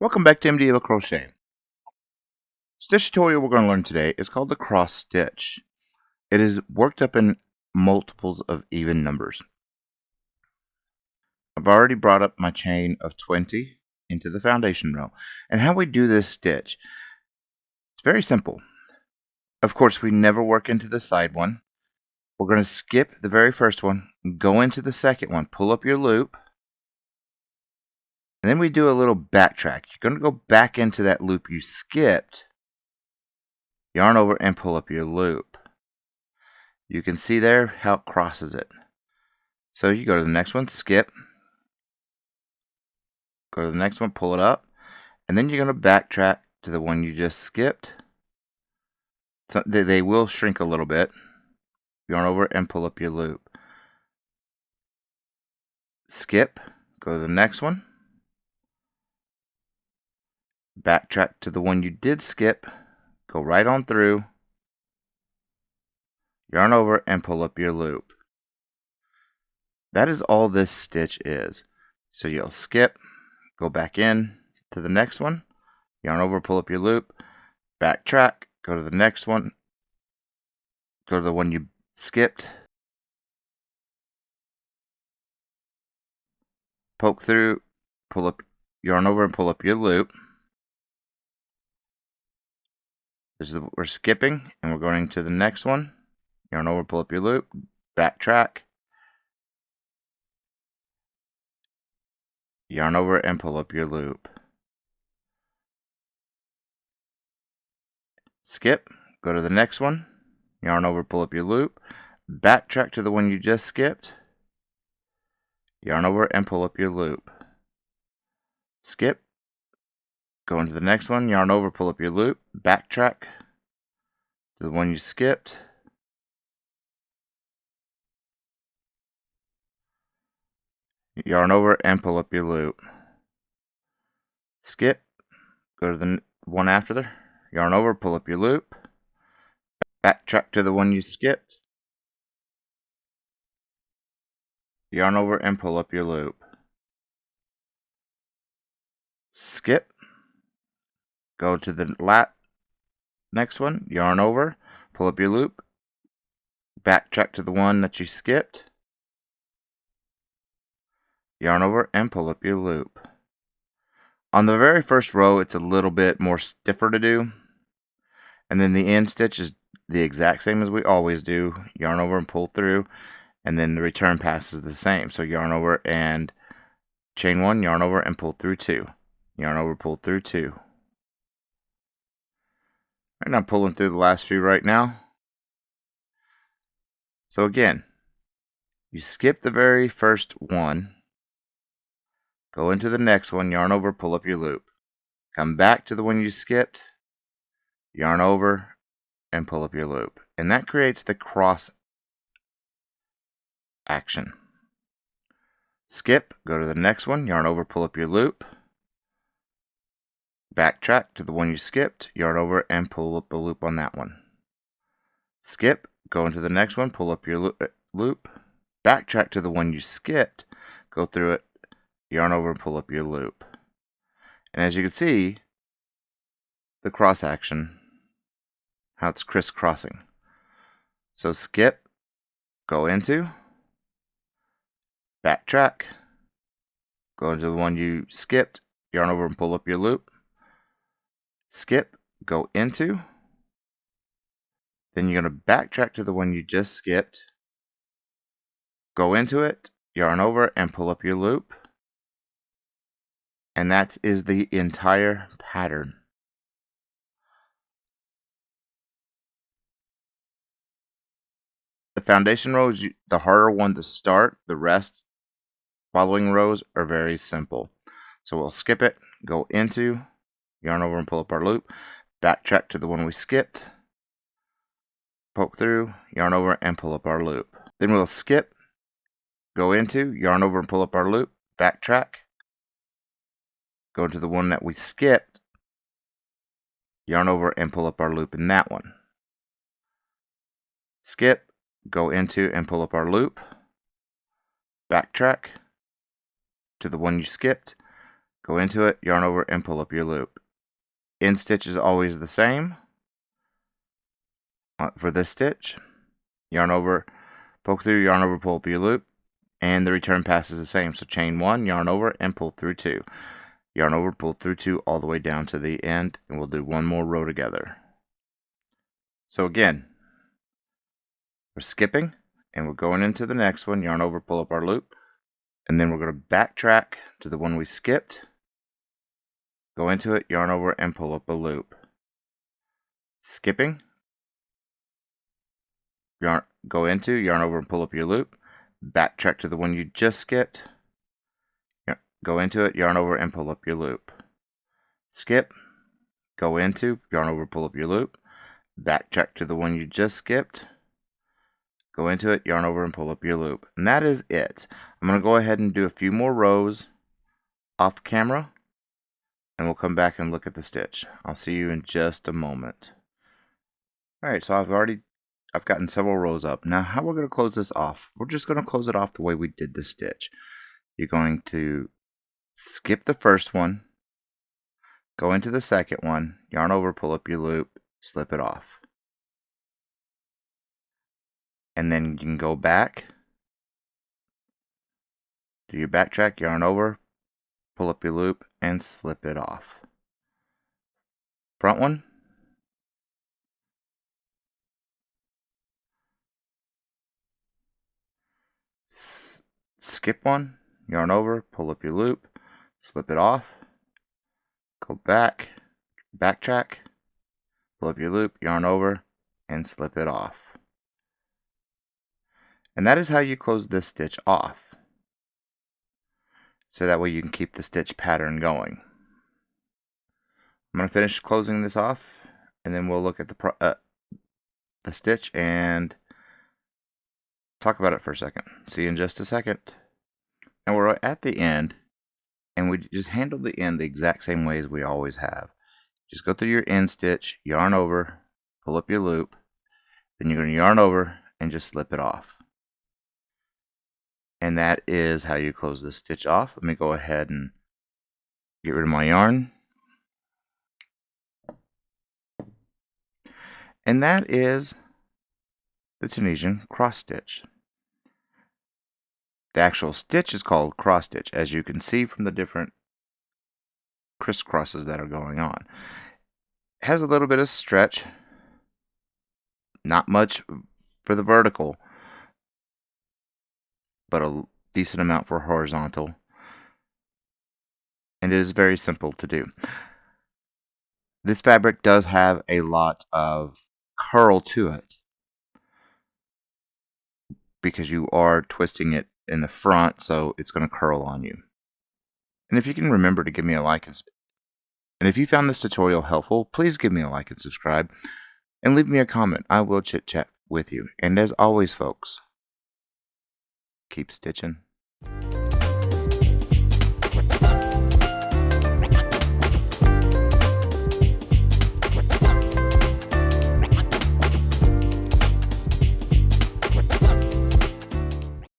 Welcome back to MDA Crochet. Stitch tutorial we're going to learn today is called the cross stitch. It is worked up in multiples of even numbers. I've already brought up my chain of 20 into the foundation row. And how we do this stitch, it's very simple. Of course, we never work into the side one. We're going to skip the very first one, go into the second one, pull up your loop, and then we do a little backtrack. You're going to go back into that loop you skipped, yarn over, and pull up your loop. You can see there how it crosses it. So you go to the next one, skip, go to the next one, pull it up, and then you're going to backtrack to the one you just skipped. So they will shrink a little bit. Yarn over and pull up your loop. Skip, go to the next one, backtrack to the one you did skip, go right on through, yarn over and pull up your loop. That is all this stitch is. So you'll skip, go back in to the next one, yarn over, pull up your loop, backtrack, go to the next one, go to the one you skipped, poke through, pull up, yarn over and pull up your loop. We're skipping and we're going to the next one, yarn over, pull up your loop, backtrack, yarn over and pull up your loop. Skip, go to the next one, yarn over, pull up your loop, backtrack to the one you just skipped, yarn over and pull up your loop. Skip, go into the next one, yarn over, pull up your loop, backtrack to the one you skipped, yarn over and pull up your loop. Skip, go to the one after there, yarn over, pull up your loop, backtrack to the one you skipped, yarn over and pull up your loop. Skip, go to the next one, yarn over, pull up your loop, backtrack to the one that you skipped, yarn over and pull up your loop. On the very first row, it's a little bit more stiffer to do, and then the end stitch is the exact same as we always do. Yarn over and pull through, and then the return pass is the same. So yarn over and chain one, yarn over and pull through two, yarn over, pull through two. And I'm pulling through the last few right now. So again, you skip the very first one, go into the next one, yarn over, pull up your loop, come back to the one you skipped, yarn over and pull up your loop, and that creates the cross action. Skip, go to the next one, yarn over, pull up your loop, backtrack to the one you skipped, yarn over and pull up a loop on that one. Skip, go into the next one, pull up your loop, backtrack to the one you skipped, go through it, yarn over and pull up your loop. And as you can see, the cross action, how it's crisscrossing. So skip, go into, backtrack, go into the one you skipped, yarn over and pull up your loop, skip, go into, then you're going to backtrack to the one you just skipped, go into it, yarn over and pull up your loop, and that is the entire pattern. The foundation row is the harder one to start. The rest following rows are very simple. So we'll skip it, go into, yarn over and pull up our loop, backtrack to the one we skipped, poke through, yarn over and pull up our loop. Then we'll skip, go into, yarn over and pull up our loop, backtrack, go to the one that we skipped, yarn over and pull up our loop in that one. Skip, go into and pull up our loop, backtrack to the one you skipped, go into it, yarn over, and pull up your loop. End stitch is always the same. For this stitch, yarn over, poke through, yarn over, pull up your loop, and the return pass is the same. So chain 1, yarn over, and pull through 2. Yarn over, pull through 2 all the way down to the end, and we'll do one more row together. So again, we're skipping, and we're going into the next one, yarn over, pull up our loop, and then we're going to backtrack to the one we skipped, go into it, yarn over, and pull up a loop. Skipping, go into, yarn over, and pull up your loop, backtrack to the one you just skipped, go into it, yarn over, and pull up your loop. Skip, go into, yarn over, pull up your loop, backtrack to the one you just skipped, go into it, yarn over, and pull up your loop. And that is it. I'm going to go ahead and do a few more rows off camera, and we'll come back and look at the stitch. I'll see you in just a moment. Alright, so I've gotten several rows up. Now how we're going to close this off, we're just going to close it off the way we did the stitch. You're going to skip the first one, go into the second one, yarn over, pull up your loop, slip it off. And then you can go back, do your backtrack, yarn over, pull up your loop, and slip it off. Front one, skip one, yarn over, pull up your loop, slip it off, go back, backtrack, pull up your loop, yarn over, and slip it off. And that is how you close this stitch off. So that way you can keep the stitch pattern going. I'm going to finish closing this off, and then we'll look at the stitch and talk about it for a second. See you in just a second. And we're at the end, and we just handle the end the exact same way as we always have. Just go through your end stitch, yarn over, pull up your loop, then you're going to yarn over and just slip it off. And that is how you close this stitch off. Let me go ahead and get rid of my yarn. And that is the Tunisian cross stitch. The actual stitch is called cross stitch, as you can see from the different crisscrosses that are going on. It has a little bit of stretch, not much for the vertical, but a decent amount for horizontal. And it is very simple to do. This fabric does have a lot of curl to it because you are twisting it in the front, so it's going to curl on you. And if you can remember to give me a like, and if you found this tutorial helpful, please give me a like and subscribe, and leave me a comment. I will chit chat with you. And as always, folks, keep stitching.